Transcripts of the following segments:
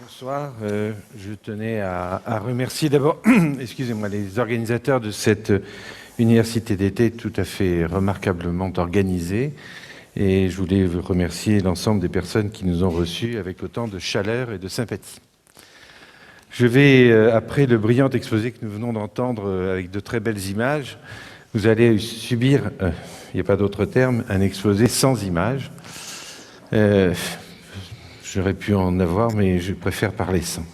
Bonsoir. Je tenais à remercier d'abord, excusez-moi, les organisateurs de cette université d'été tout à fait remarquablement organisée. Et je voulais vous remercier l'ensemble des personnes qui nous ont reçus avec autant de chaleur et de sympathie. Je vais, après le brillant exposé que nous venons d'entendre avec de très belles images, vous allez subir, il n'y a pas d'autre terme, un exposé sans images. J'aurais pu en avoir, mais je préfère parler sans.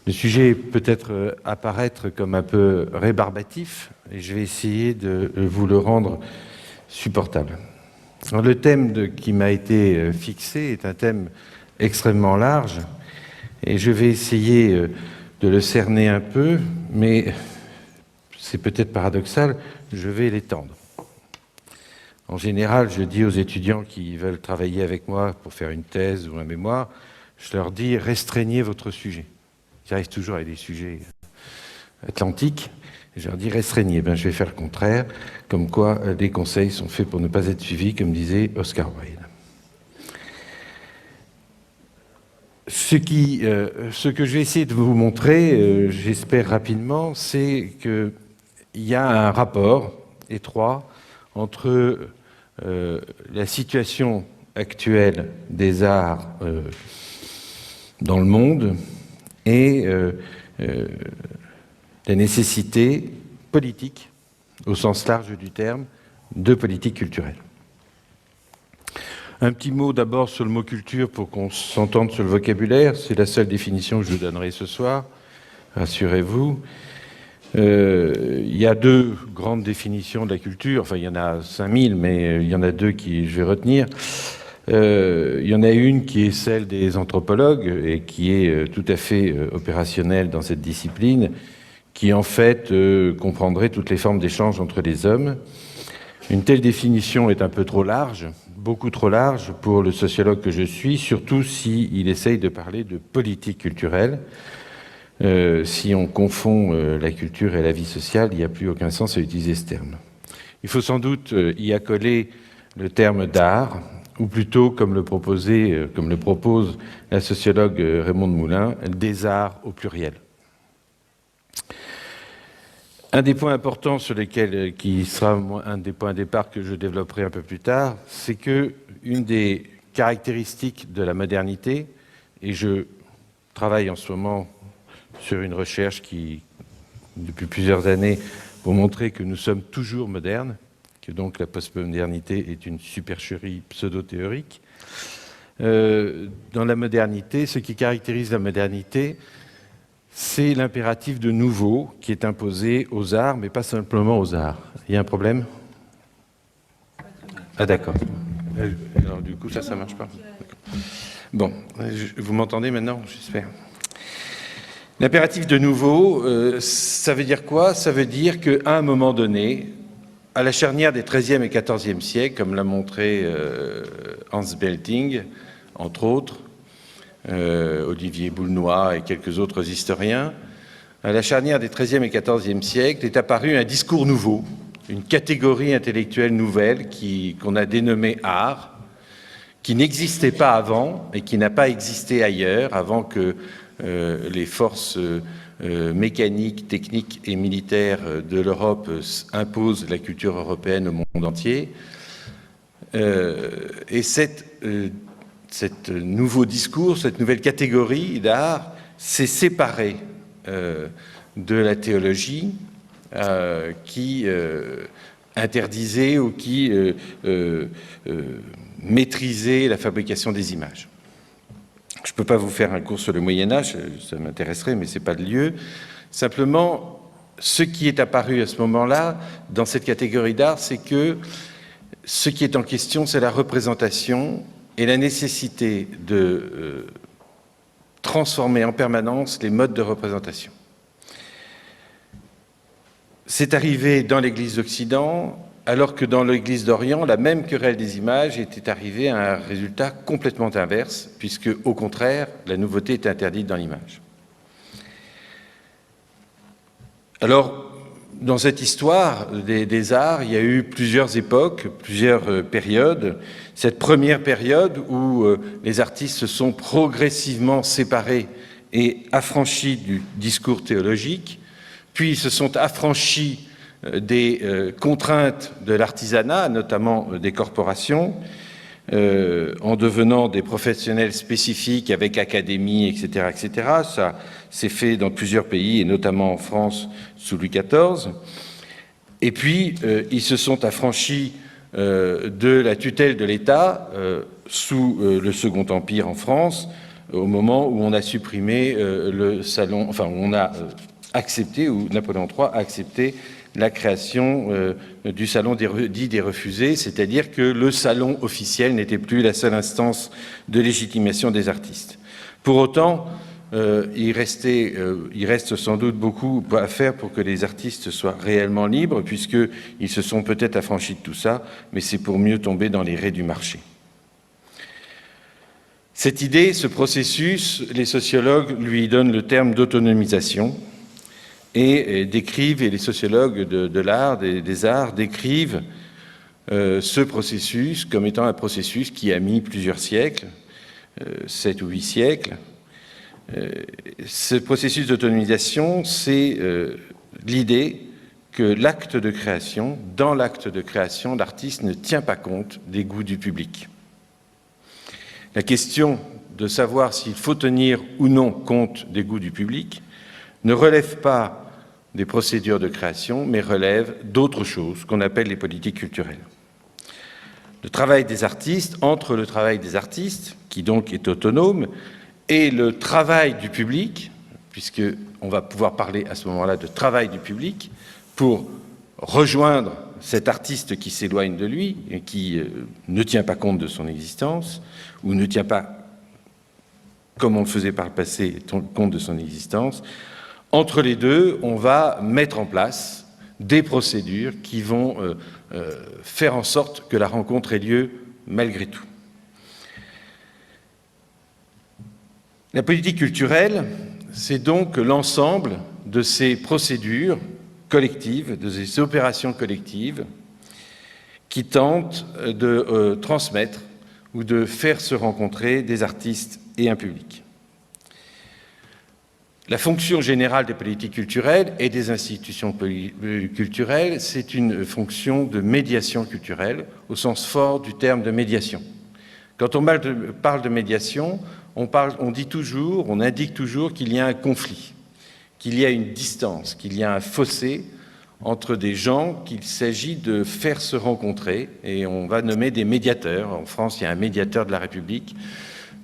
Le sujet peut-être apparaître comme un peu rébarbatif, et je vais essayer de vous le rendre supportable. Alors, le thème qui m'a été fixé est un thème extrêmement large, et je vais essayer de le cerner un peu, mais c'est peut-être paradoxal, je vais l'étendre. En général, je dis aux étudiants qui veulent travailler avec moi pour faire une thèse ou un mémoire, je leur dis « restreignez votre sujet ». J'arrive toujours avec des sujets atlantiques, et je leur dis « restreignez ». Ben, je vais faire le contraire, comme quoi les conseils sont faits pour ne pas être suivis, comme disait Oscar Wilde. Ce que je vais essayer de vous montrer, j'espère rapidement, c'est qu'il y a un rapport étroit entre la situation actuelle des arts dans le monde et la nécessité politique, au sens large du terme, de politique culturelle. Un petit mot d'abord sur le mot culture pour qu'on s'entende sur le vocabulaire. C'est la seule définition que je vous donnerai ce soir, rassurez-vous. Il y a deux grandes définitions de la culture, enfin il y en a 5000, mais il y en a deux que je vais retenir. Il y en a une qui est celle des anthropologues et qui est tout à fait opérationnelle dans cette discipline, qui en fait comprendrait toutes les formes d'échange entre les hommes. Une telle définition est un peu trop large, beaucoup trop large pour le sociologue que je suis, surtout s'il essaye de parler de politique culturelle. Si on confond la culture et la vie sociale, il n'y a plus aucun sens à utiliser ce terme. Il faut sans doute y accoler le terme d'art, ou plutôt, comme le propose la sociologue Raymond de Moulin, des arts au pluriel. Un des points importants sur lesquels, qui sera un des points de départ que je développerai un peu plus tard, c'est que une des caractéristiques de la modernité, et je travaille en ce moment sur une recherche qui, depuis plusieurs années, pour montrer que nous sommes toujours modernes, que donc la postmodernité est une supercherie pseudo-théorique. Dans la modernité, ce qui caractérise la modernité, c'est l'impératif de nouveau qui est imposé aux arts, mais pas simplement aux arts. Il y a un problème ? Ah d'accord. Alors du coup, ça marche pas. Bon, vous m'entendez maintenant, j'espère. L'impératif de nouveau, ça veut dire quoi? Ça veut dire qu'à un moment donné, à la charnière des XIIIe et XIVe siècles, comme l'a montré Hans Belting, entre autres, Olivier Boulnois et quelques autres historiens, à la charnière des XIIIe et XIVe siècles est apparu un discours nouveau, une catégorie intellectuelle nouvelle qu'on a dénommée art, qui n'existait pas avant et qui n'a pas existé ailleurs, avant que les forces mécaniques, techniques et militaires de l'Europe imposent la culture européenne au monde entier. Et cet nouveau discours, cette nouvelle catégorie d'art s'est séparée de la théologie qui interdisait ou qui maîtrisait la fabrication des images. Je ne peux pas vous faire un cours sur le Moyen-Âge, ça m'intéresserait, mais ce n'est pas le lieu. Simplement, ce qui est apparu à ce moment-là, dans cette catégorie d'art, c'est que ce qui est en question, c'est la représentation et la nécessité de transformer en permanence les modes de représentation. C'est arrivé dans l'Église d'Occident, alors que dans l'Église d'Orient, la même querelle des images était arrivée à un résultat complètement inverse, puisque, au contraire, la nouveauté est interdite dans l'image. Alors, dans cette histoire des arts, il y a eu plusieurs époques, plusieurs périodes. Cette première période où les artistes se sont progressivement séparés et affranchis du discours théologique, puis se sont affranchis des contraintes de l'artisanat, notamment des corporations, en devenant des professionnels spécifiques avec académie, etc., etc. Ça s'est fait dans plusieurs pays, et notamment en France sous Louis XIV. Et puis, ils se sont affranchis de la tutelle de l'État sous le Second Empire en France, au moment où on a supprimé le salon, enfin, où on a accepté, où Napoléon III a accepté la création du salon dit des refusés, c'est-à-dire que le salon officiel n'était plus la seule instance de légitimation des artistes. Pour autant, il reste sans doute beaucoup à faire pour que les artistes soient réellement libres, puisqu'ils se sont peut-être affranchis de tout ça, mais c'est pour mieux tomber dans les raies du marché. Cette idée, ce processus, les sociologues lui donnent le terme d'autonomisation, et décrivent, et les sociologues de l'art, des arts, décrivent ce processus comme étant un processus qui a mis plusieurs siècles, 7 ou 8 siècles. Ce processus d'autonomisation, c'est l'idée que l'acte de création, dans l'acte de création, l'artiste ne tient pas compte des goûts du public. La question de savoir s'il faut tenir ou non compte des goûts du public ne relève pas des procédures de création, mais relève d'autres choses qu'on appelle les politiques culturelles. Le travail des artistes, entre le travail des artistes, qui donc est autonome, et le travail du public, puisqu'on va pouvoir parler à ce moment-là de travail du public, pour rejoindre cet artiste qui s'éloigne de lui et qui ne tient pas compte de son existence, ou ne tient pas, comme on le faisait par le passé, compte de son existence. Entre les deux, on va mettre en place des procédures qui vont faire en sorte que la rencontre ait lieu malgré tout. La politique culturelle, c'est donc l'ensemble de ces procédures collectives, de ces opérations collectives qui tentent de transmettre ou de faire se rencontrer des artistes et un public. La fonction générale des politiques culturelles et des institutions culturelles, c'est une fonction de médiation culturelle, au sens fort du terme de médiation. Quand on parle de médiation, on indique toujours qu'il y a un conflit, qu'il y a une distance, qu'il y a un fossé entre des gens qu'il s'agit de faire se rencontrer, et on va nommer des médiateurs. En France, il y a un médiateur de la République.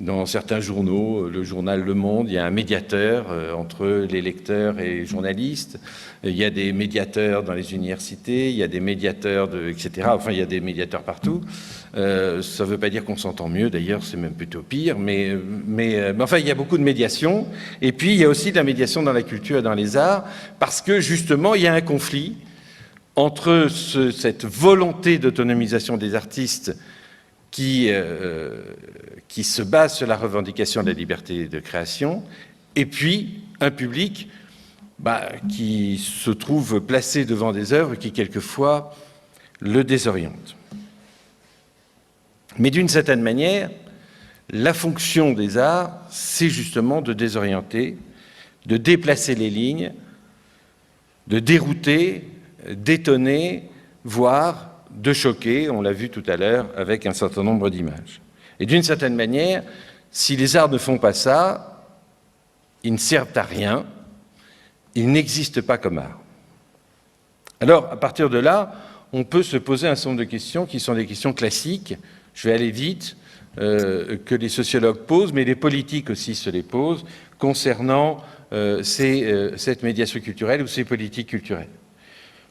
Dans certains journaux, le journal Le Monde, il y a un médiateur entre les lecteurs et les journalistes. Il y a des médiateurs dans les universités, il y a des médiateurs, etc. Enfin, il y a des médiateurs partout. Ça ne veut pas dire qu'on s'entend mieux, d'ailleurs, c'est même plutôt pire. Mais enfin, il y a beaucoup de médiation. Et puis, il y a aussi de la médiation dans la culture et dans les arts, parce que, justement, il y a un conflit entre cette volonté d'autonomisation des artistes qui se base sur la revendication de la liberté de création, et puis un public qui se trouve placé devant des œuvres qui, quelquefois, le désorientent. Mais d'une certaine manière, la fonction des arts, c'est justement de désorienter, de déplacer les lignes, de dérouter, d'étonner, voire de choquer, on l'a vu tout à l'heure, avec un certain nombre d'images. Et d'une certaine manière, si les arts ne font pas ça, ils ne servent à rien, ils n'existent pas comme art. Alors, à partir de là, on peut se poser un certain nombre de questions qui sont des questions classiques, je vais aller vite, que les sociologues posent, mais les politiques aussi se les posent, concernant cette médiation culturelle ou ces politiques culturelles.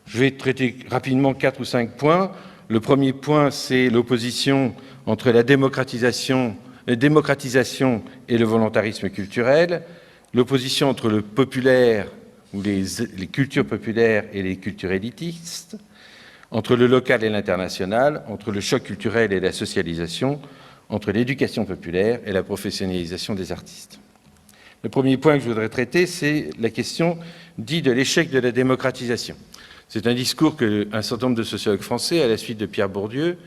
Je vais traiter rapidement 4 ou 5 points. Le premier point, c'est l'opposition entre la démocratisation et le volontarisme culturel, l'opposition entre le populaire ou les cultures populaires et les cultures élitistes, entre le local et l'international, entre le choc culturel et la socialisation, entre l'éducation populaire et la professionnalisation des artistes. Le premier point que je voudrais traiter, c'est la question dite de l'échec de la démocratisation. C'est un discours qu'un certain nombre de sociologues français, à la suite de Pierre Bourdieu,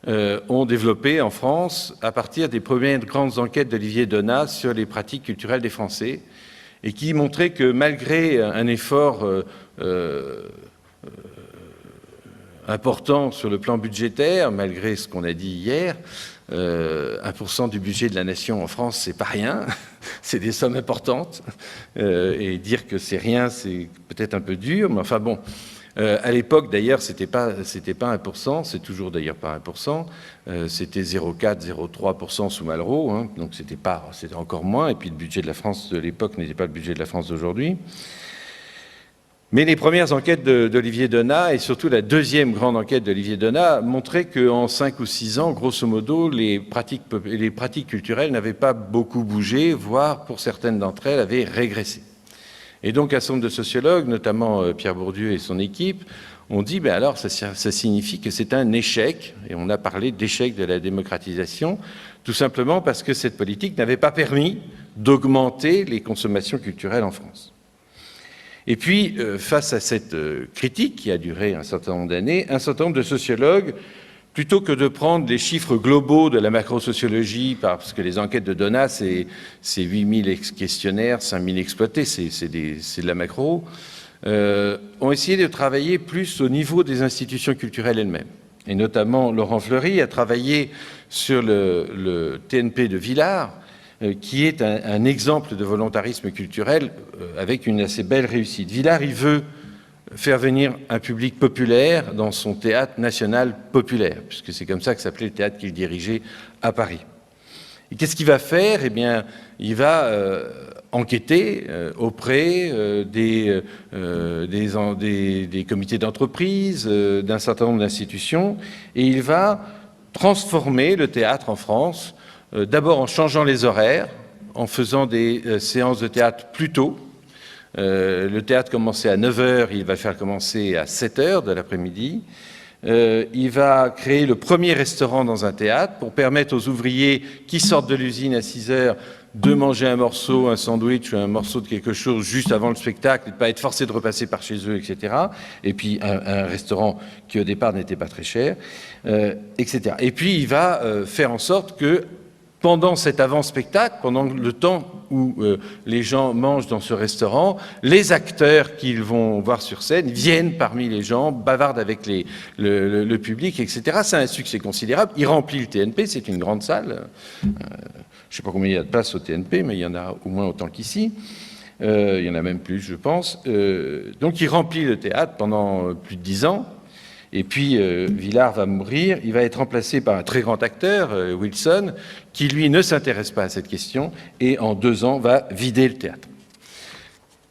ont développé en France à partir des premières grandes enquêtes d'Olivier Donat sur les pratiques culturelles des Français, et qui montraient que malgré un effort important sur le plan budgétaire, malgré ce qu'on a dit hier, 1% du budget de la nation en France, c'est pas rien, c'est des sommes importantes, et dire que c'est rien, c'est peut-être un peu dur, mais enfin bon, à l'époque d'ailleurs, c'était pas 1%, c'est toujours d'ailleurs pas 1%, c'était 0,4, 0,3% sous Malraux, hein, donc c'était encore moins, et puis le budget de la France de l'époque n'était pas le budget de la France d'aujourd'hui. Mais les premières enquêtes d'Olivier Donat, et surtout la deuxième grande enquête d'Olivier Donat, montraient qu'en 5 ou 6 ans, grosso modo, les pratiques culturelles n'avaient pas beaucoup bougé, voire pour certaines d'entre elles, avaient régressé. Et donc un certain nombre de sociologues, notamment Pierre Bourdieu et son équipe, ont dit, ben alors ça signifie que c'est un échec, et on a parlé d'échec de la démocratisation, tout simplement parce que cette politique n'avait pas permis d'augmenter les consommations culturelles en France. Et puis, face à cette critique qui a duré un certain nombre d'années, un certain nombre de sociologues, plutôt que de prendre les chiffres globaux de la macrosociologie, parce que les enquêtes de Donat, c'est 8000 questionnaires, 5000 exploités, c'est de la macro, ont essayé de travailler plus au niveau des institutions culturelles elles-mêmes. Et notamment, Laurent Fleury a travaillé sur le TNP de Villars, qui est un exemple de volontarisme culturel avec une assez belle réussite. Villars, il veut faire venir un public populaire dans son théâtre national populaire, puisque c'est comme ça que s'appelait le théâtre qu'il dirigeait à Paris. Et qu'est-ce qu'il va faire? Eh bien, il va enquêter auprès des comités d'entreprise, d'un certain nombre d'institutions, et il va transformer le théâtre en France, d'abord en changeant les horaires, en faisant des séances de théâtre plus tôt. Le théâtre commençait à 9h, il va le faire commencer à 7h de l'après-midi. Il va créer le premier restaurant dans un théâtre pour permettre aux ouvriers qui sortent de l'usine à 6h de manger un morceau, un sandwich ou un morceau de quelque chose juste avant le spectacle, et de ne pas être forcés de repasser par chez eux, etc. Et puis un restaurant qui au départ n'était pas très cher, etc. Et puis il va faire en sorte que pendant cet avant-spectacle, pendant le temps où les gens mangent dans ce restaurant, les acteurs qu'ils vont voir sur scène viennent parmi les gens, bavardent avec le public, etc. C'est un succès considérable. Il remplit le TNP, c'est une grande salle. Je ne sais pas combien il y a de places au TNP, mais il y en a au moins autant qu'ici. Il y en a même plus, je pense. Donc il remplit le théâtre pendant plus de 10 ans. Et puis, Villars va mourir, il va être remplacé par un très grand acteur, Wilson, qui, lui, ne s'intéresse pas à cette question et, en 2 ans, va vider le théâtre.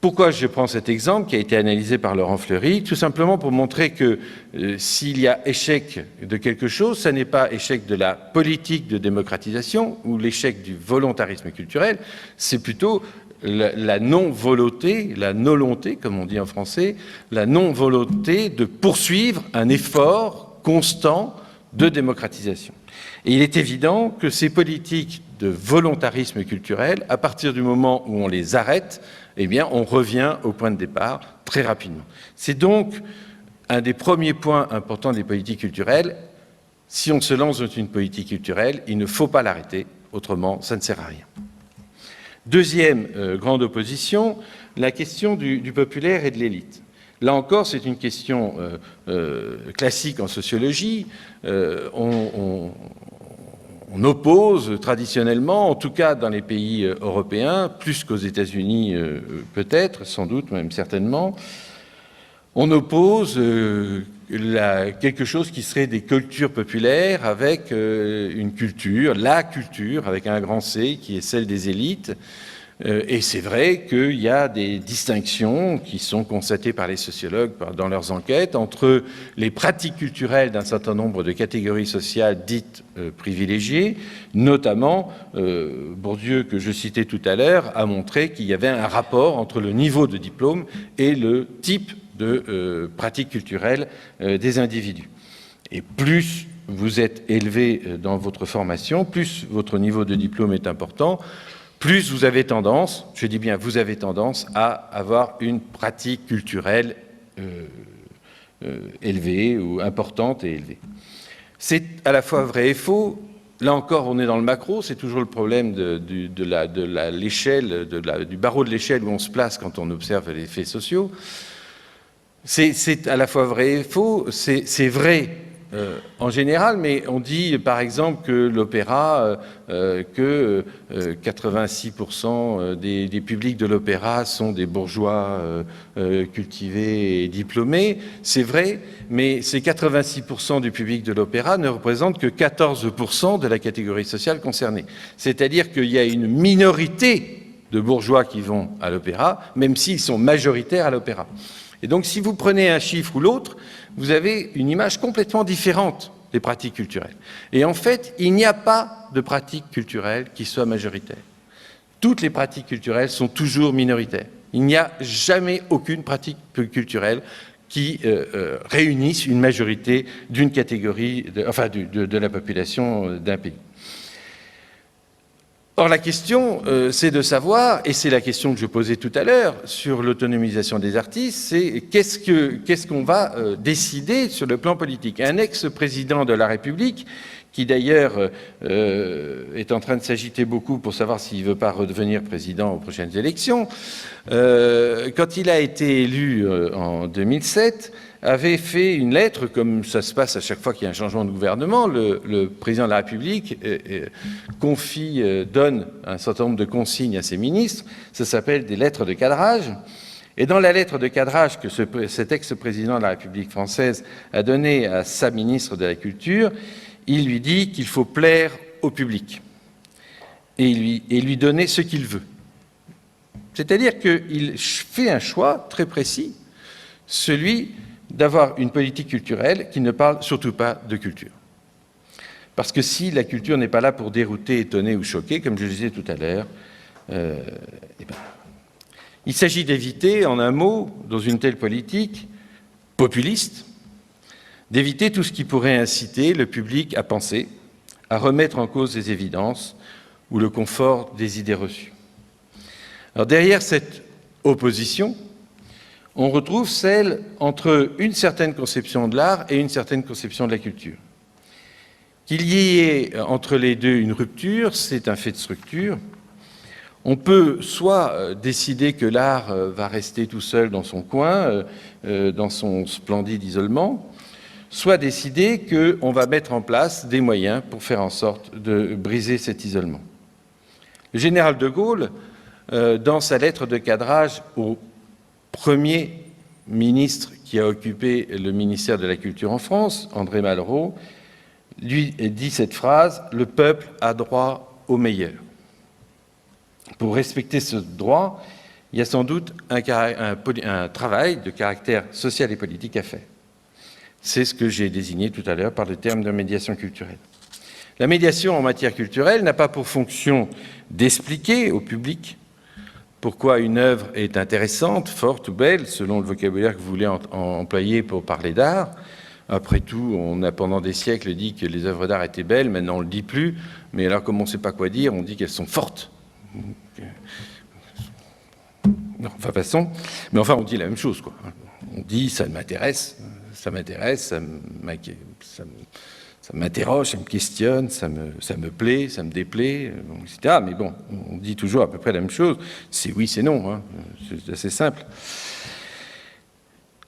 Pourquoi je prends cet exemple qui a été analysé par Laurent Fleury? Tout simplement pour montrer que s'il y a échec de quelque chose, ça n'est pas échec de la politique de démocratisation ou l'échec du volontarisme culturel, c'est plutôt la non-volonté, la nolonté, comme on dit en français, la non-volonté de poursuivre un effort constant de démocratisation. Et il est évident que ces politiques de volontarisme culturel, à partir du moment où on les arrête, eh bien, on revient au point de départ très rapidement. C'est donc un des premiers points importants des politiques culturelles. Si on se lance dans une politique culturelle, il ne faut pas l'arrêter, autrement, ça ne sert à rien. Deuxième grande opposition, la question du populaire et de l'élite. Là encore, c'est une question classique en sociologie. On oppose traditionnellement, en tout cas dans les pays européens, plus qu'aux États-Unis peut-être, sans doute, même certainement, on oppose quelque chose qui serait des cultures populaires avec une culture, la culture, avec un grand C, qui est celle des élites. Et c'est vrai qu'il y a des distinctions qui sont constatées par les sociologues dans leurs enquêtes entre les pratiques culturelles d'un certain nombre de catégories sociales dites privilégiées, notamment Bourdieu, que je citais tout à l'heure, a montré qu'il y avait un rapport entre le niveau de diplôme et le type de pratiques culturelles des individus. Et plus vous êtes élevé dans votre formation, plus votre niveau de diplôme est important, plus vous avez tendance, je dis bien vous avez tendance, à avoir une pratique culturelle élevée ou importante et élevée. C'est à la fois vrai et faux. Là encore, on est dans le macro, c'est toujours le problème du barreau de l'échelle où on se place quand on observe les faits sociaux. C'est à la fois vrai et faux, c'est vrai en général, mais on dit par exemple que l'opéra, que 86% des publics de l'opéra sont des bourgeois cultivés et diplômés. C'est vrai, mais ces 86% du public de l'opéra ne représentent que 14% de la catégorie sociale concernée. C'est-à-dire qu'il y a une minorité de bourgeois qui vont à l'opéra, même s'ils sont majoritaires à l'opéra. Et donc, si vous prenez un chiffre ou l'autre, vous avez une image complètement différente des pratiques culturelles. Et en fait, il n'y a pas de pratique culturelle qui soit majoritaire. Toutes les pratiques culturelles sont toujours minoritaires. Il n'y a jamais aucune pratique culturelle qui réunisse une majorité d'une catégorie, de la population d'un pays. Or, la question, c'est de savoir, et c'est la question que je posais tout à l'heure sur l'autonomisation des artistes, c'est qu'est-ce qu'on va décider sur le plan politique. Un ex-président de la République, qui d'ailleurs est en train de s'agiter beaucoup pour savoir s'il ne veut pas redevenir président aux prochaines élections, quand il a été élu en 2007, avait fait une lettre, comme ça se passe à chaque fois qu'il y a un changement de gouvernement, le président de la République donne un certain nombre de consignes à ses ministres, ça s'appelle des lettres de cadrage, et dans la lettre de cadrage que cet ex-président de la République française a donnée à sa ministre de la Culture, il lui dit qu'il faut plaire au public et lui donner ce qu'il veut. C'est-à-dire qu'il fait un choix très précis, celui d'avoir une politique culturelle qui ne parle surtout pas de culture. Parce que si la culture n'est pas là pour dérouter, étonner ou choquer, comme je le disais tout à l'heure, il s'agit d'éviter, en un mot, dans une telle politique populiste, d'éviter tout ce qui pourrait inciter le public à penser, à remettre en cause des évidences ou le confort des idées reçues. Alors derrière cette opposition, on retrouve celle entre une certaine conception de l'art et une certaine conception de la culture. Qu'il y ait entre les deux une rupture, c'est un fait de structure. On peut soit décider que l'art va rester tout seul dans son coin, dans son splendide isolement, soit décider qu'on va mettre en place des moyens pour faire en sorte de briser cet isolement. Le général de Gaulle, dans sa lettre de cadrage au premier ministre qui a occupé le ministère de la Culture en France, André Malraux, lui dit cette phrase « Le peuple a droit au meilleur ». Pour respecter ce droit, il y a sans doute un travail de caractère social et politique à faire. C'est ce que j'ai désigné tout à l'heure par le terme de médiation culturelle. La médiation en matière culturelle n'a pas pour fonction d'expliquer au public pourquoi une œuvre est intéressante, forte ou belle, selon le vocabulaire que vous voulez employer pour parler d'art. Après tout, on a pendant des siècles dit que les œuvres d'art étaient belles, maintenant on ne le dit plus, mais alors comme on ne sait pas quoi dire, on dit qu'elles sont fortes. Non, enfin, passons. Mais enfin, on dit la même chose, quoi. On dit ça m'intéresse, ça m'interroge, ça me questionne, ça me plaît, ça me déplaît, etc. Mais bon, on dit toujours à peu près la même chose. C'est oui, c'est non, hein. C'est assez simple.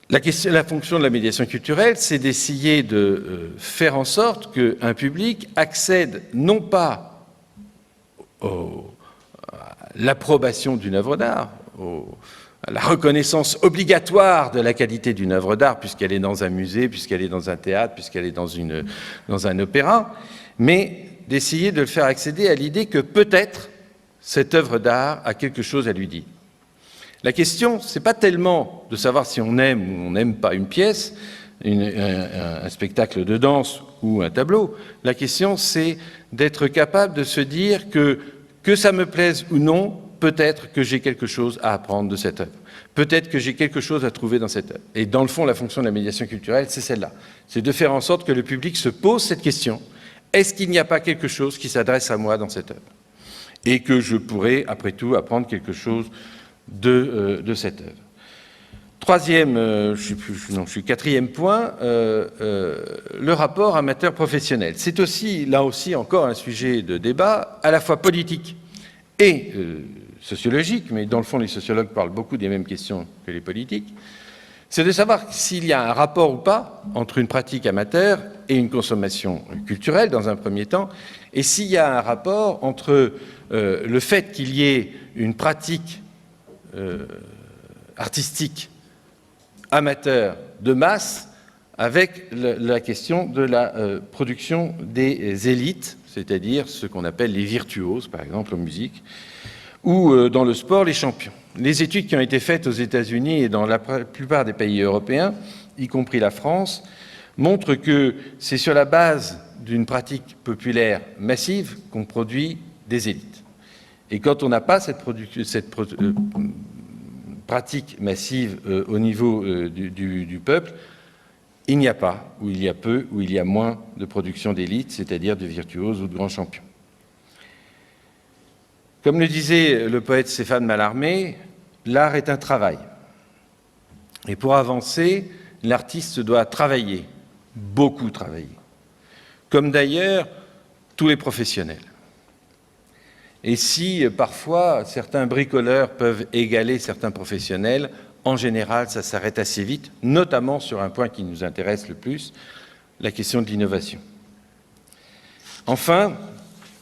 La fonction de la médiation culturelle, c'est d'essayer de faire en sorte qu'un public accède non pas à l'approbation d'une œuvre d'art, à la reconnaissance obligatoire de la qualité d'une œuvre d'art, puisqu'elle est dans un musée, puisqu'elle est dans un théâtre, puisqu'elle est dans un opéra, mais d'essayer de le faire accéder à l'idée que peut-être cette œuvre d'art a quelque chose à lui dire. La question, ce n'est pas tellement de savoir si on aime ou on n'aime pas une pièce, un spectacle de danse ou un tableau. La question, c'est d'être capable de se dire que ça me plaise ou non, peut-être que j'ai quelque chose à apprendre de cette œuvre. Peut-être que j'ai quelque chose à trouver dans cette œuvre. Et dans le fond, la fonction de la médiation culturelle, c'est celle-là. C'est de faire en sorte que le public se pose cette question. Est-ce qu'il n'y a pas quelque chose qui s'adresse à moi dans cette œuvre? Et que je pourrais, après tout, apprendre quelque chose de cette œuvre. Troisième, je suis quatrième point, le rapport amateur-professionnel. C'est aussi, là aussi, encore un sujet de débat, à la fois politique et sociologique, mais dans le fond, les sociologues parlent beaucoup des mêmes questions que les politiques. C'est de savoir s'il y a un rapport ou pas entre une pratique amateur et une consommation culturelle, dans un premier temps, et s'il y a un rapport entre le fait qu'il y ait une pratique artistique amateur de masse avec la question de la production des élites, c'est-à-dire ce qu'on appelle les virtuoses, par exemple en musique, ou dans le sport, les champions. Les études qui ont été faites aux États-Unis et dans la plupart des pays européens, y compris la France, montrent que c'est sur la base d'une pratique populaire massive qu'on produit des élites. Et quand on n'a pas cette pratique massive au niveau du peuple, il n'y a pas, ou il y a peu, ou il y a moins de production d'élite, c'est-à-dire de virtuoses ou de grands champions. Comme le disait le poète Stéphane Mallarmé, l'art est un travail. Et pour avancer, l'artiste doit travailler, beaucoup travailler, comme d'ailleurs tous les professionnels. Et si parfois certains bricoleurs peuvent égaler certains professionnels, en général ça s'arrête assez vite, notamment sur un point qui nous intéresse le plus, la question de l'innovation. Enfin,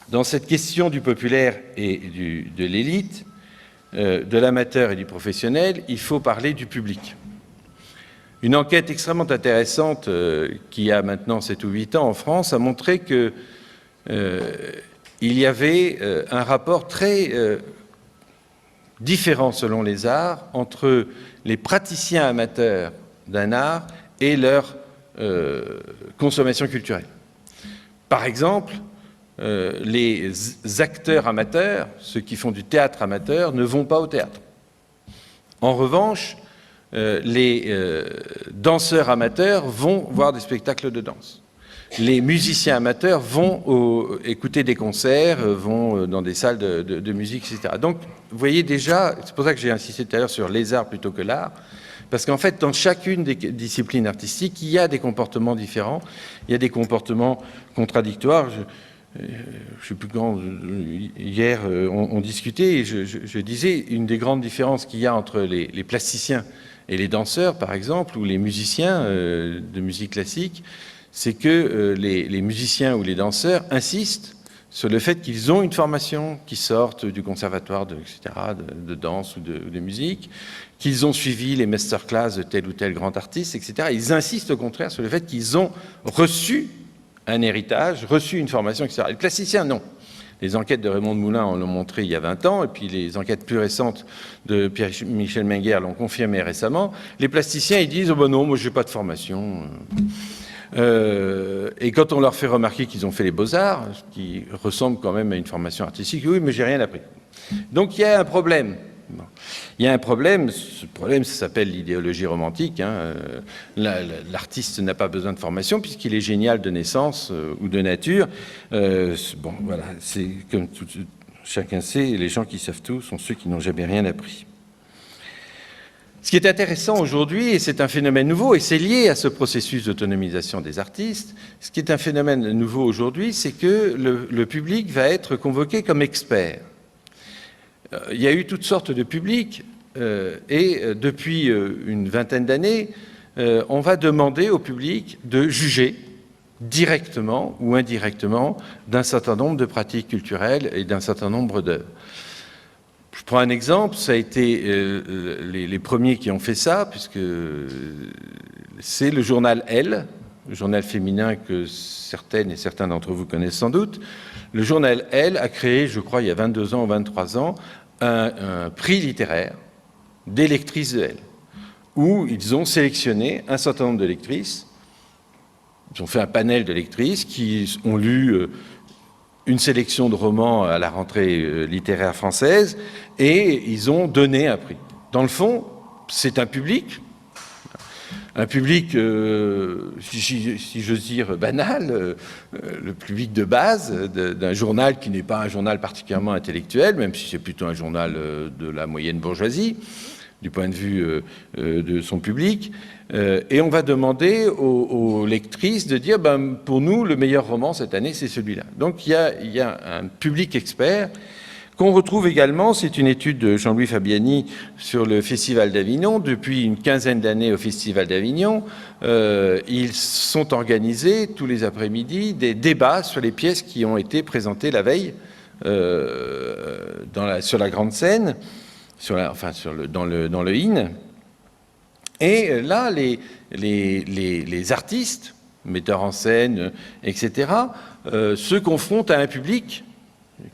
dans cette question du populaire et de l'élite, de l'amateur et du professionnel, il faut parler du public. Une enquête extrêmement intéressante qui a maintenant 7 ou 8 ans en France a montré que il y avait un rapport très différent selon les arts entre les praticiens amateurs d'un art et leur consommation culturelle. Par exemple, les acteurs amateurs, ceux qui font du théâtre amateur, ne vont pas au théâtre. En revanche, les danseurs amateurs vont voir des spectacles de danse. Les musiciens amateurs vont écouter des concerts, vont dans des salles de musique, etc. Donc, vous voyez déjà, c'est pour ça que j'ai insisté tout à l'heure sur les arts plutôt que l'art, parce qu'en fait, dans chacune des disciplines artistiques, il y a des comportements différents, il y a des comportements contradictoires. Je sais plus quand, hier, on discutait et je disais, une des grandes différences qu'il y a entre les plasticiens et les danseurs, par exemple, ou les musiciens de musique classique, c'est que les musiciens ou les danseurs insistent sur le fait qu'ils ont une formation, qui sortent du conservatoire, etc., de danse ou de musique, qu'ils ont suivi les masterclass de tel ou tel grand artiste, etc. Ils insistent au contraire sur le fait qu'ils ont reçu un héritage, reçu une formation, etc. Les plasticiens, non. Les enquêtes de Raymond de Moulin l'ont montré il y a 20 ans, et puis les enquêtes plus récentes de Pierre-Michel Menguer l'ont confirmé récemment. Les plasticiens, ils disent « Oh ben non, moi j'ai pas de formation ». Et quand on leur fait remarquer qu'ils ont fait les beaux-arts, ce qui ressemble quand même à une formation artistique, oui, mais j'ai rien appris. Donc il y a un problème. Bon. Il y a un problème, ce problème ça s'appelle l'idéologie romantique. Hein. L'artiste n'a pas besoin de formation puisqu'il est génial de naissance ou de nature. Bon, voilà, c'est comme chacun sait, les gens qui savent tout sont ceux qui n'ont jamais rien appris. Ce qui est intéressant aujourd'hui, et c'est un phénomène nouveau, et c'est lié à ce processus d'autonomisation des artistes, ce qui est un phénomène nouveau aujourd'hui, c'est que le public va être convoqué comme expert. Il y a eu toutes sortes de publics, et depuis une vingtaine d'années, on va demander au public de juger directement ou indirectement d'un certain nombre de pratiques culturelles et d'un certain nombre d'œuvres. Je prends un exemple, ça a été les premiers qui ont fait ça, puisque c'est le journal Elle, le journal féminin que certaines et certains d'entre vous connaissent sans doute. Le journal Elle a créé, je crois, il y a 22 ans ou 23 ans, un prix littéraire des lectrices de Elle, où ils ont sélectionné un certain nombre de lectrices. Ils ont fait un panel de lectrices qui ont lu une sélection de romans à la rentrée littéraire française, et ils ont donné un prix. Dans le fond, c'est un public, si j'ose dire, banal, le public de base d'un journal qui n'est pas un journal particulièrement intellectuel, même si c'est plutôt un journal de la moyenne bourgeoisie, du point de vue de son public. Et on va demander aux lectrices de dire, pour nous, le meilleur roman cette année, c'est celui-là. Donc il y a un public expert qu'on retrouve également, c'est une étude de Jean-Louis Fabiani sur le Festival d'Avignon. Depuis une quinzaine d'années au Festival d'Avignon, ils sont organisés tous les après-midi des débats sur les pièces qui ont été présentées la veille sur la grande scène, dans le IN. Et là, les artistes, metteurs en scène, etc., se confrontent à un public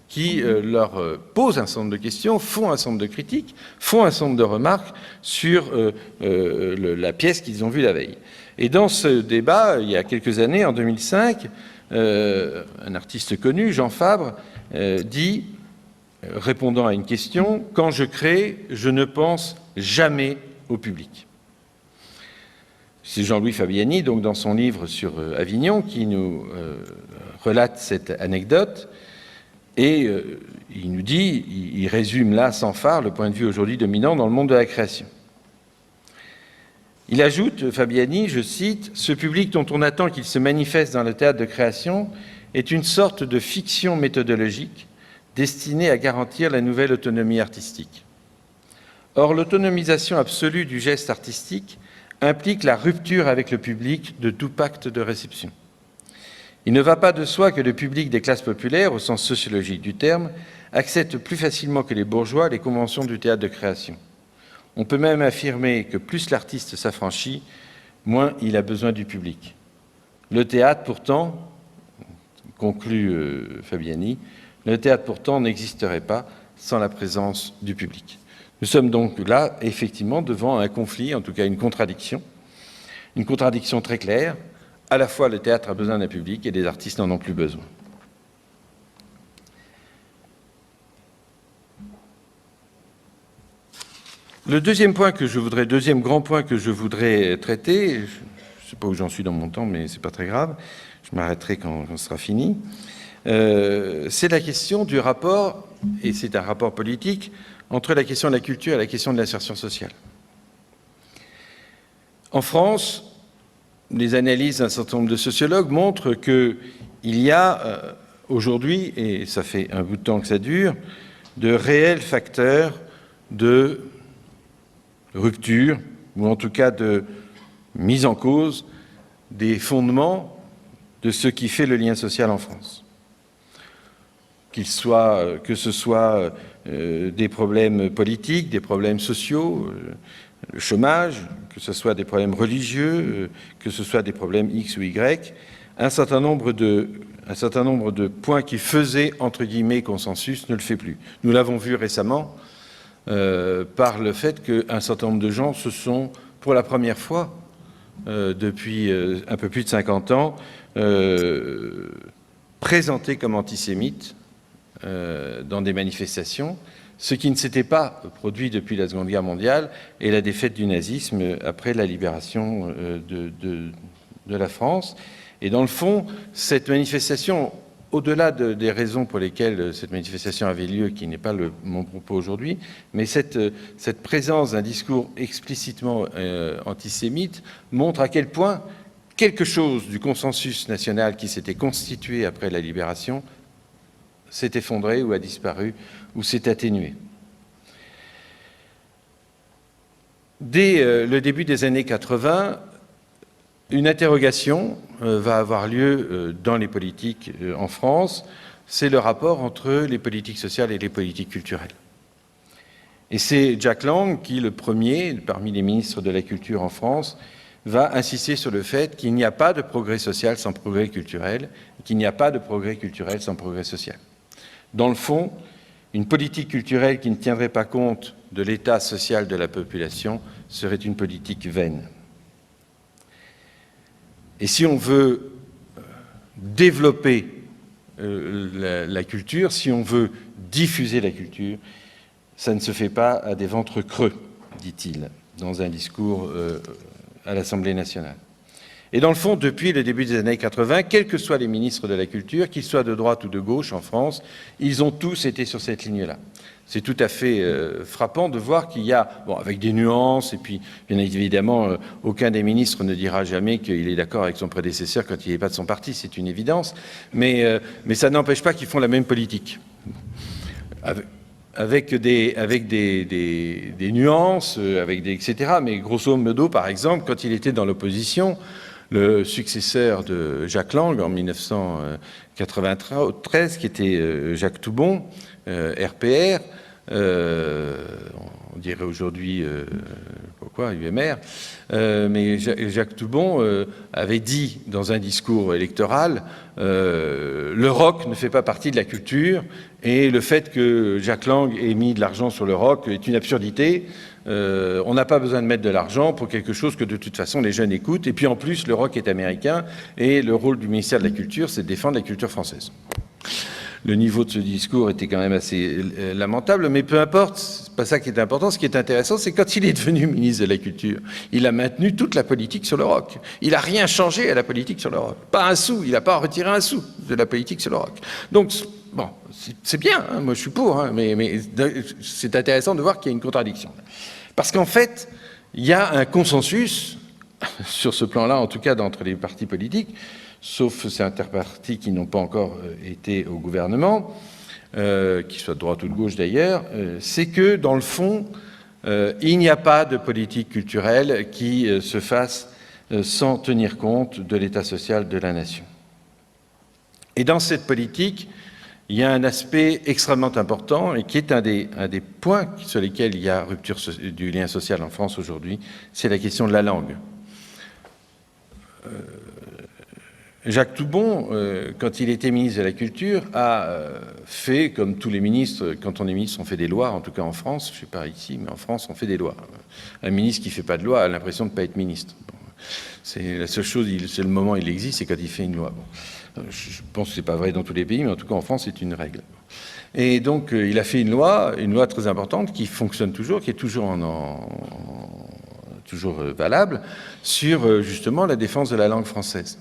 qui leur pose un certain nombre de questions, font un certain nombre de critiques, font un certain nombre de remarques sur la pièce qu'ils ont vue la veille. Et dans ce débat, il y a quelques années, en 2005, un artiste connu, Jean Fabre, dit, répondant à une question, « Quand je crée, je ne pense jamais au public ». C'est Jean-Louis Fabiani, donc dans son livre sur Avignon, qui nous relate cette anecdote. Et il nous dit, il résume là sans phare le point de vue aujourd'hui dominant dans le monde de la création. Il ajoute, Fabiani, je cite, « Ce public dont on attend qu'il se manifeste dans le théâtre de création est une sorte de fiction méthodologique destinée à garantir la nouvelle autonomie artistique. Or, l'autonomisation absolue du geste artistique implique la rupture avec le public de tout pacte de réception. Il ne va pas de soi que le public des classes populaires, au sens sociologique du terme, accepte plus facilement que les bourgeois les conventions du théâtre de création. On peut même affirmer que plus l'artiste s'affranchit, moins il a besoin du public. Le théâtre, pourtant, conclut Fabiani, le théâtre, pourtant, n'existerait pas sans la présence du public. Nous sommes donc là, effectivement, devant un conflit, en tout cas une contradiction très claire. À la fois, le théâtre a besoin d'un public et les artistes n'en ont plus besoin. Le deuxième grand point que je voudrais traiter, je ne sais pas où j'en suis dans mon temps, mais ce n'est pas très grave, je m'arrêterai quand ce sera fini, c'est la question du rapport, et c'est un rapport politique, entre la question de la culture et la question de l'insertion sociale. En France, les analyses d'un certain nombre de sociologues montrent qu'il y a aujourd'hui, et ça fait un bout de temps que ça dure, de réels facteurs de rupture, ou en tout cas de mise en cause des fondements de ce qui fait le lien social en France. Que ce soit des problèmes politiques, des problèmes sociaux, le chômage, que ce soit des problèmes religieux, que ce soit des problèmes X ou Y, un certain nombre de points qui faisaient, entre guillemets, consensus, ne le fait plus. Nous l'avons vu récemment par le fait qu'un certain nombre de gens se sont, pour la première fois, depuis un peu plus de 50 ans, présentés comme antisémites dans des manifestations, ce qui ne s'était pas produit depuis la Seconde Guerre mondiale et la défaite du nazisme après la libération de la France. Et dans le fond, cette manifestation, au-delà des raisons pour lesquelles cette manifestation avait lieu, qui n'est pas mon propos aujourd'hui, mais cette présence d'un discours explicitement antisémite montre à quel point quelque chose du consensus national qui s'était constitué après la libération s'est effondré ou a disparu ou s'est atténué. Dès le début des années 80, une interrogation va avoir lieu dans les politiques en France, c'est le rapport entre les politiques sociales et les politiques culturelles. Et c'est Jack Lang qui, le premier, parmi les ministres de la Culture en France, va insister sur le fait qu'il n'y a pas de progrès social sans progrès culturel, et qu'il n'y a pas de progrès culturel sans progrès social. Dans le fond, une politique culturelle qui ne tiendrait pas compte de l'état social de la population serait une politique vaine. Et si on veut développer la culture, si on veut diffuser la culture, ça ne se fait pas à des ventres creux, dit-il, dans un discours à l'Assemblée nationale. Et dans le fond, depuis le début des années 80, quels que soient les ministres de la Culture, qu'ils soient de droite ou de gauche en France, ils ont tous été sur cette ligne-là. C'est tout à fait frappant de voir qu'il y a, bon, avec des nuances, et puis bien évidemment, aucun des ministres ne dira jamais qu'il est d'accord avec son prédécesseur quand il n'est pas de son parti, c'est une évidence, mais ça n'empêche pas qu'ils font la même politique. Avec des nuances, etc. Mais grosso modo, par exemple, quand il était dans l'opposition, le successeur de Jacques Lang en 1993, qui était Jacques Toubon, RPR, on dirait aujourd'hui pourquoi UMR, mais Jacques Toubon avait dit dans un discours électoral le rock ne fait pas partie de la culture et le fait que Jacques Lang ait mis de l'argent sur le rock est une absurdité. On n'a pas besoin de mettre de l'argent pour quelque chose que de toute façon les jeunes écoutent. Et puis en plus, le rock est américain et le rôle du ministère de la Culture, c'est de défendre la culture française. Le niveau de ce discours était quand même assez lamentable, mais peu importe, c'est pas ça qui est important. Ce qui est intéressant, c'est quand il est devenu ministre de la Culture, il a maintenu toute la politique sur le rock. Il n'a rien changé à la politique sur le rock. Pas un sou, il n'a pas retiré un sou de la politique sur le rock. Donc, bon, c'est bien, hein, moi je suis pour, hein, mais c'est intéressant de voir qu'il y a une contradiction. Parce qu'en fait, il y a un consensus, sur ce plan-là, en tout cas d'entre les partis politiques, sauf certains partis qui n'ont pas encore été au gouvernement, qu'ils soient de droite ou de gauche d'ailleurs, c'est que, dans le fond, il n'y a pas de politique culturelle qui se fasse sans tenir compte de l'état social de la nation. Et dans cette politique, il y a un aspect extrêmement important et qui est un des points sur lesquels il y a rupture du lien social en France aujourd'hui, c'est la question de la langue. Jacques Toubon, quand il était ministre de la Culture, a fait, comme tous les ministres, quand on est ministre, on fait des lois, en tout cas en France, je ne sais pas ici, mais en France, on fait des lois. Un ministre qui ne fait pas de loi a l'impression de ne pas être ministre. Bon, c'est la seule chose, c'est le moment où il existe, c'est quand il fait une loi. Bon. Je pense que ce n'est pas vrai dans tous les pays, mais en tout cas en France, c'est une règle. Et donc, il a fait une loi très importante, qui fonctionne toujours, qui est toujours toujours valable, sur justement la défense de la langue française.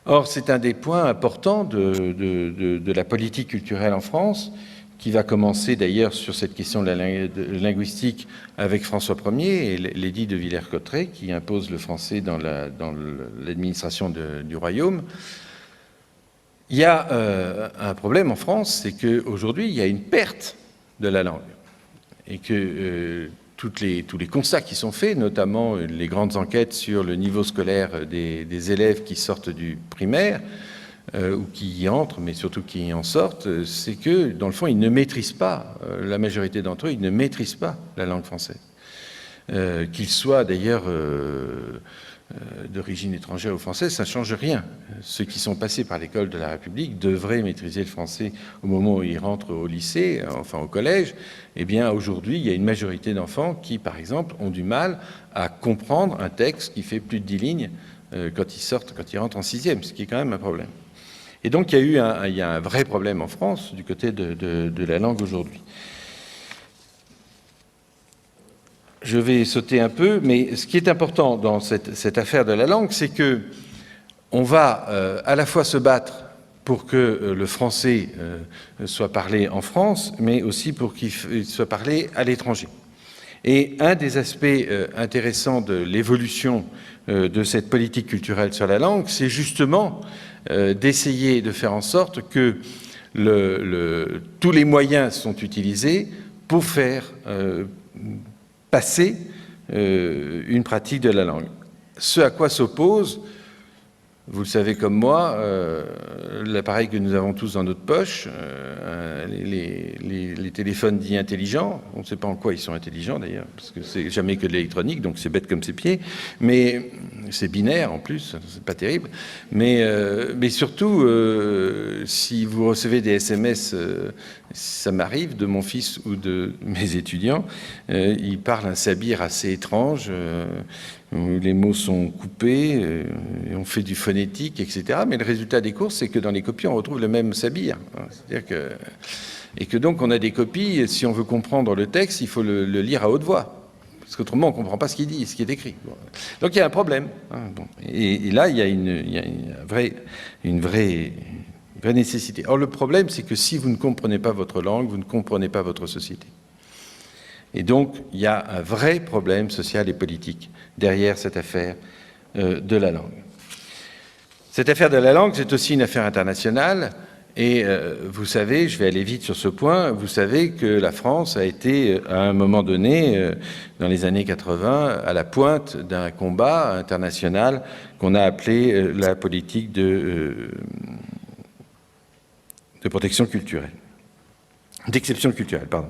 Or, c'est un des points importants de la politique culturelle en France, qui va commencer d'ailleurs sur cette question de la linguistique avec François Ier et l'édit de Villers-Cotterêts, qui impose le français dans l'administration du royaume. Il y a un problème en France, c'est qu'aujourd'hui, il y a une perte de la langue. Et que tous les constats qui sont faits, notamment les grandes enquêtes sur le niveau scolaire des élèves qui sortent du primaire, ou qui y entrent, mais surtout qui en sortent, c'est que, dans le fond, ils ne maîtrisent pas, la majorité d'entre eux, ils ne maîtrisent pas la langue française. Qu'ils soient d'ailleurs d'origine étrangère ou française, ça ne change rien. Ceux qui sont passés par l'école de la République devraient maîtriser le français au moment où ils rentrent au lycée, enfin au collège. Eh bien, aujourd'hui, il y a une majorité d'enfants qui, par exemple, ont du mal à comprendre un texte qui fait plus de 10 lignes quand ils rentrent en sixième, ce qui est quand même un problème. Et donc, il y a un vrai problème en France du côté de la langue aujourd'hui. Je vais sauter un peu, mais ce qui est important dans cette affaire de la langue, c'est que on va à la fois se battre pour que le français soit parlé en France, mais aussi pour qu'il soit parlé à l'étranger. Et un des aspects intéressants de l'évolution de cette politique culturelle sur la langue, c'est justement d'essayer de faire en sorte que tous les moyens sont utilisés pour faire passer une pratique de la langue. Ce à quoi s'oppose, vous le savez comme moi, l'appareil que nous avons tous dans notre poche, les téléphones dits intelligents, on ne sait pas en quoi ils sont intelligents d'ailleurs, parce que c'est jamais que de l'électronique, donc c'est bête comme ses pieds, mais c'est binaire en plus, c'est pas terrible, mais surtout, si vous recevez des SMS, ça m'arrive de mon fils ou de mes étudiants, ils parlent un sabir assez étrange, où les mots sont coupés, on fait du phonétique, etc. Mais le résultat des courses, c'est que dans les copies, on retrouve le même sabir. C'est-à-dire et que donc on a des copies, si on veut comprendre le texte, il faut le lire à haute voix. Parce qu'autrement, on ne comprend pas ce qu'il dit, ce qui est écrit. Bon. Donc il y a un problème. Hein, bon. Et là, il y a une vraie nécessité. Or, le problème, c'est que si vous ne comprenez pas votre langue, vous ne comprenez pas votre société. Et donc, il y a un vrai problème social et politique derrière cette affaire de la langue. Cette affaire de la langue, c'est aussi une affaire internationale. Et vous savez, je vais aller vite sur ce point, vous savez que la France a été, à un moment donné, dans les années 80, à la pointe d'un combat international qu'on a appelé la politique de protection culturelle. D'exception culturelle, pardon.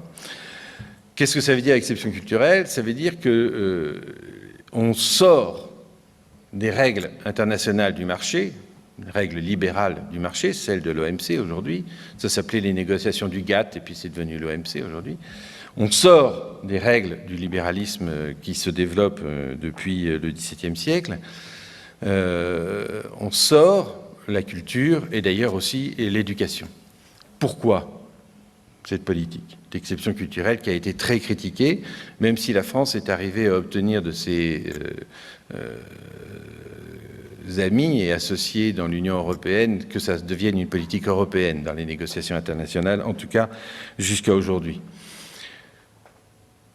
Qu'est-ce que ça veut dire, exception culturelle? Ça veut dire qu'on sort des règles internationales du marché, règles libérales du marché, celles de l'OMC aujourd'hui. Ça s'appelait les négociations du GATT et puis c'est devenu l'OMC aujourd'hui. On sort des règles du libéralisme qui se développe depuis le XVIIe siècle. On sort la culture et d'ailleurs aussi l'éducation. Pourquoi cette politique d'exception culturelle qui a été très critiquée, même si la France est arrivée à obtenir de ses amis et associés dans l'Union européenne que ça devienne une politique européenne dans les négociations internationales, en tout cas jusqu'à aujourd'hui.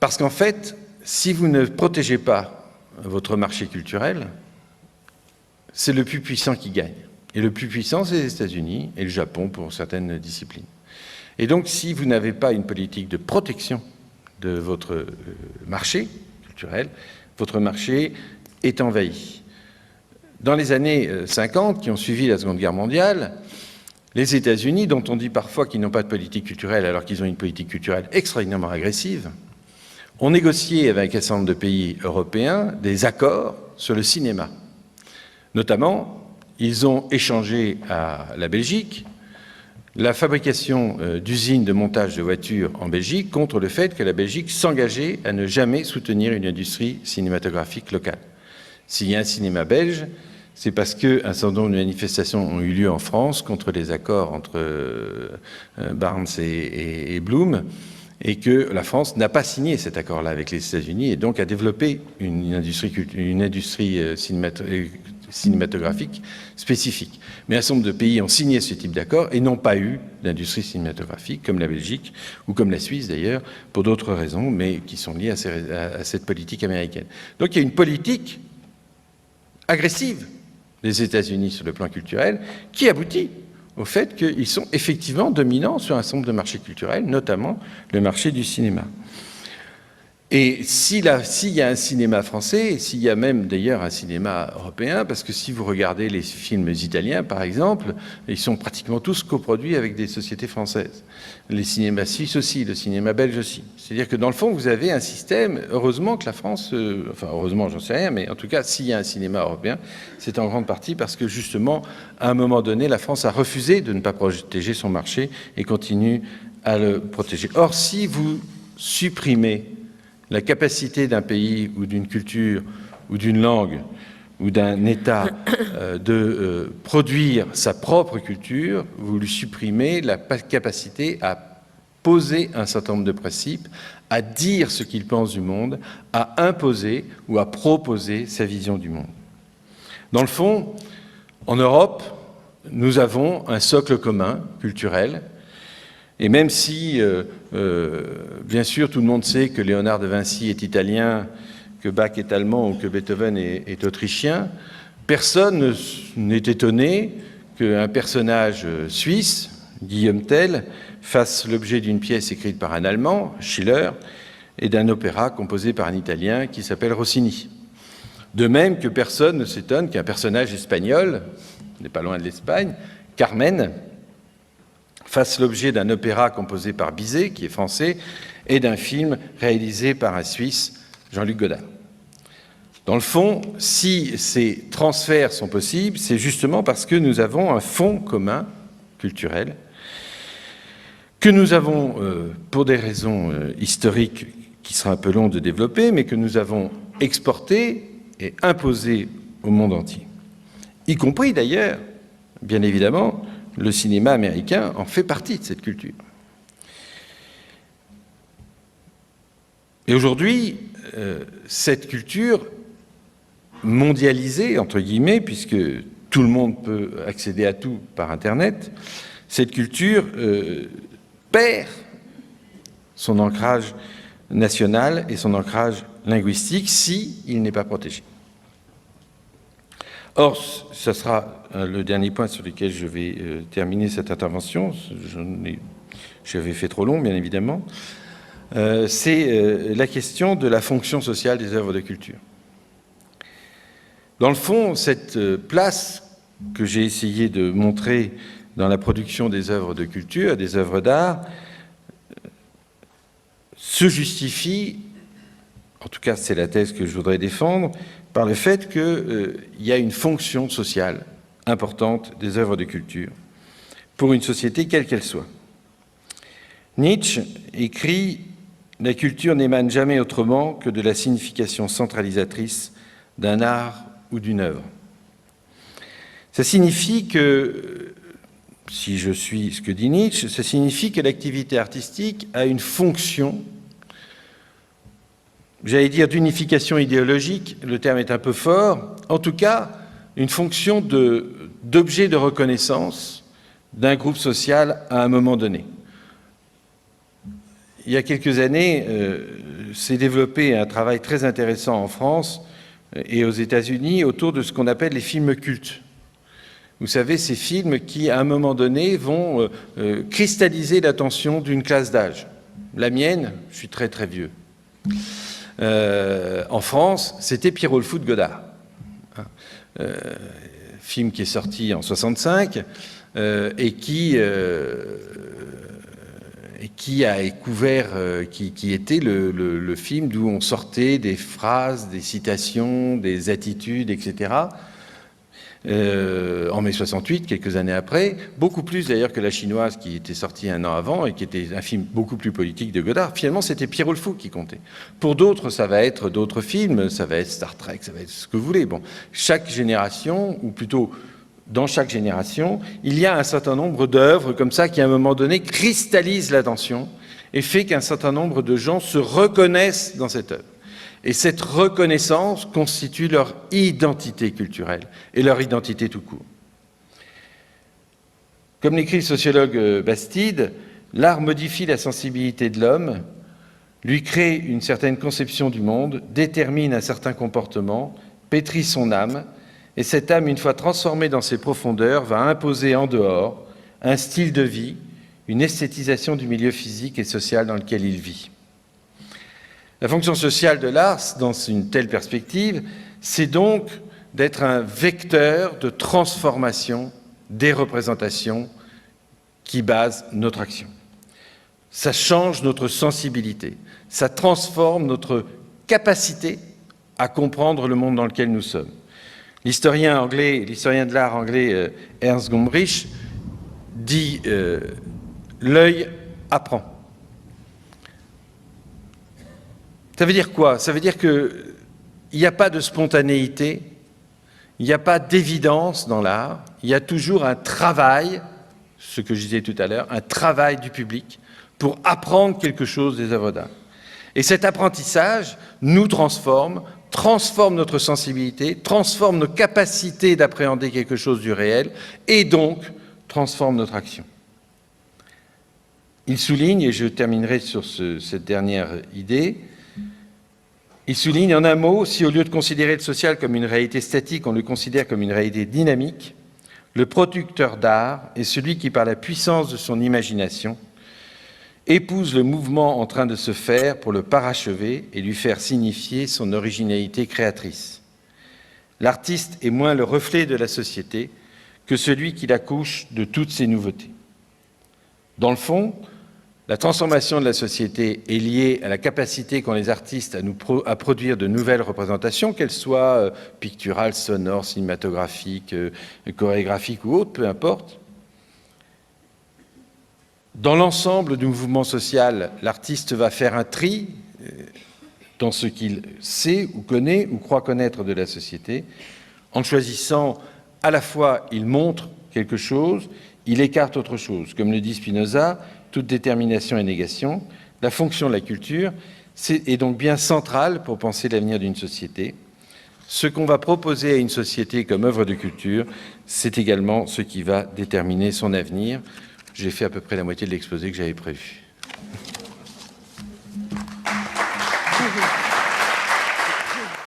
Parce qu'en fait, si vous ne protégez pas votre marché culturel, c'est le plus puissant qui gagne. Et le plus puissant, c'est les États-Unis et le Japon pour certaines disciplines. Et donc, si vous n'avez pas une politique de protection de votre marché culturel, votre marché est envahi. Dans les années 50, qui ont suivi la Seconde Guerre mondiale, les États-Unis, dont on dit parfois qu'ils n'ont pas de politique culturelle alors qu'ils ont une politique culturelle extraordinairement agressive, ont négocié avec un certain nombre de pays européens des accords sur le cinéma. Notamment, ils ont échangé à la Belgique la fabrication d'usines de montage de voitures en Belgique contre le fait que la Belgique s'engageait à ne jamais soutenir une industrie cinématographique locale. S'il y a un cinéma belge, c'est parce qu'un certain nombre de manifestations ont eu lieu en France contre les accords entre Barnes et Bloom, et que la France n'a pas signé cet accord-là avec les États-Unis et donc a développé une industrie cinématographique spécifique. Mais un certain nombre de pays ont signé ce type d'accord et n'ont pas eu d'industrie cinématographique, comme la Belgique ou comme la Suisse d'ailleurs, pour d'autres raisons, mais qui sont liées à cette politique américaine. Donc il y a une politique agressive des États-Unis sur le plan culturel qui aboutit au fait qu'ils sont effectivement dominants sur un certain nombre de marchés culturels, notamment le marché du cinéma. Et s'il y a un cinéma français, et s'il y a même d'ailleurs un cinéma européen, parce que si vous regardez les films italiens, par exemple, ils sont pratiquement tous coproduits avec des sociétés françaises. Les cinémas suisses aussi, le cinéma belge aussi. C'est-à-dire que dans le fond, vous avez un système, heureusement que la France, enfin heureusement, j'en sais rien, mais en tout cas, s'il y a un cinéma européen, c'est en grande partie parce que justement, à un moment donné, la France a refusé de ne pas protéger son marché et continue à le protéger. Or, si vous supprimez la capacité d'un pays ou d'une culture ou d'une langue ou d'un État de produire sa propre culture, vous lui supprimez la capacité à poser un certain nombre de principes, à dire ce qu'il pense du monde, à imposer ou à proposer sa vision du monde. Dans le fond, en Europe, nous avons un socle commun culturel. Et même si, bien sûr, tout le monde sait que Léonard de Vinci est italien, que Bach est allemand ou que Beethoven est autrichien, personne n'est étonné qu'un personnage suisse, Guillaume Tell, fasse l'objet d'une pièce écrite par un Allemand, Schiller, et d'un opéra composé par un Italien qui s'appelle Rossini. De même que personne ne s'étonne qu'un personnage espagnol, n'est pas loin de l'Espagne, Carmen, fasse l'objet d'un opéra composé par Bizet, qui est français, et d'un film réalisé par un Suisse, Jean-Luc Godard. Dans le fond, si ces transferts sont possibles, c'est justement parce que nous avons un fond commun culturel, que nous avons, pour des raisons historiques qui sera un peu long de développer, mais que nous avons exporté et imposé au monde entier. Y compris d'ailleurs, bien évidemment, le cinéma américain en fait partie de cette culture. Et aujourd'hui, cette culture mondialisée, entre guillemets, puisque tout le monde peut accéder à tout par Internet, cette culture perd son ancrage national et son ancrage linguistique si il n'est pas protégé. Or, ce sera le dernier point sur lequel je vais terminer cette intervention. J'avais fait trop long, bien évidemment. C'est la question de la fonction sociale des œuvres de culture. Dans le fond, cette place que j'ai essayé de montrer dans la production des œuvres de culture, des œuvres d'art, se justifie, en tout cas c'est la thèse que je voudrais défendre, par le fait qu'il y a une fonction sociale importante des œuvres de culture pour une société quelle qu'elle soit. Nietzsche écrit « La culture n'émane jamais autrement que de la signification centralisatrice d'un art ou d'une œuvre ». Ça signifie que, si je suis ce que dit Nietzsche, ça signifie que l'activité artistique a une fonction, j'allais dire d'unification idéologique, le terme est un peu fort, en tout cas une fonction d'objet de reconnaissance d'un groupe social à un moment donné. Il y a quelques années, s'est développé un travail très intéressant en France et aux États-Unis autour de ce qu'on appelle les films cultes. Vous savez, ces films qui, à un moment donné, vont cristalliser l'attention d'une classe d'âge. La mienne, je suis très très vieux. En France, c'était Pierrot le Fou de Godard. Film qui est sorti en 1965 et qui a couvert, qui était le film d'où on sortait des phrases, des citations, des attitudes, etc. En mai 68, quelques années après, beaucoup plus d'ailleurs que La Chinoise qui était sortie un an avant et qui était un film beaucoup plus politique de Godard. Finalement, c'était Pierrot le Fou qui comptait. Pour d'autres, ça va être d'autres films, ça va être Star Trek, ça va être ce que vous voulez. Bon, chaque génération, ou plutôt dans chaque génération, il y a un certain nombre d'œuvres comme ça qui, à un moment donné, cristallisent l'attention et fait qu'un certain nombre de gens se reconnaissent dans cette œuvre. Et cette reconnaissance constitue leur identité culturelle et leur identité tout court. Comme l'écrit le sociologue Bastide, l'art modifie la sensibilité de l'homme, lui crée une certaine conception du monde, détermine un certain comportement, pétrit son âme, et cette âme, une fois transformée dans ses profondeurs, va imposer en dehors un style de vie, une esthétisation du milieu physique et social dans lequel il vit. La fonction sociale de l'art, dans une telle perspective, c'est donc d'être un vecteur de transformation des représentations qui basent notre action. Ça change notre sensibilité, ça transforme notre capacité à comprendre le monde dans lequel nous sommes. L'historien de l'art anglais Ernst Gombrich dit « l'œil apprend ». Ça veut dire quoi? Ça veut dire qu'il n'y a pas de spontanéité, il n'y a pas d'évidence dans l'art, il y a toujours un travail, ce que je disais tout à l'heure, un travail du public pour apprendre quelque chose des œuvres d'art. Et cet apprentissage nous transforme notre sensibilité, transforme nos capacités d'appréhender quelque chose du réel et donc transforme notre action. Il souligne, et je terminerai sur cette dernière idée, il souligne en un mot, si au lieu de considérer le social comme une réalité statique, on le considère comme une réalité dynamique, le producteur d'art est celui qui, par la puissance de son imagination, épouse le mouvement en train de se faire pour le parachever et lui faire signifier son originalité créatrice. L'artiste est moins le reflet de la société que celui qui l'accouche de toutes ses nouveautés. Dans le fond, la transformation de la société est liée à la capacité qu'ont les artistes à produire de nouvelles représentations, qu'elles soient picturales, sonores, cinématographiques, chorégraphiques ou autres, peu importe. Dans l'ensemble du mouvement social, l'artiste va faire un tri dans ce qu'il sait ou connaît ou croit connaître de la société. En choisissant, à la fois, il montre quelque chose, il écarte autre chose. Comme le dit Spinoza, toute détermination et négation, la fonction de la culture, est donc bien central pour penser l'avenir d'une société. Ce qu'on va proposer à une société comme œuvre de culture, c'est également ce qui va déterminer son avenir. J'ai fait à peu près la moitié de l'exposé que j'avais prévu.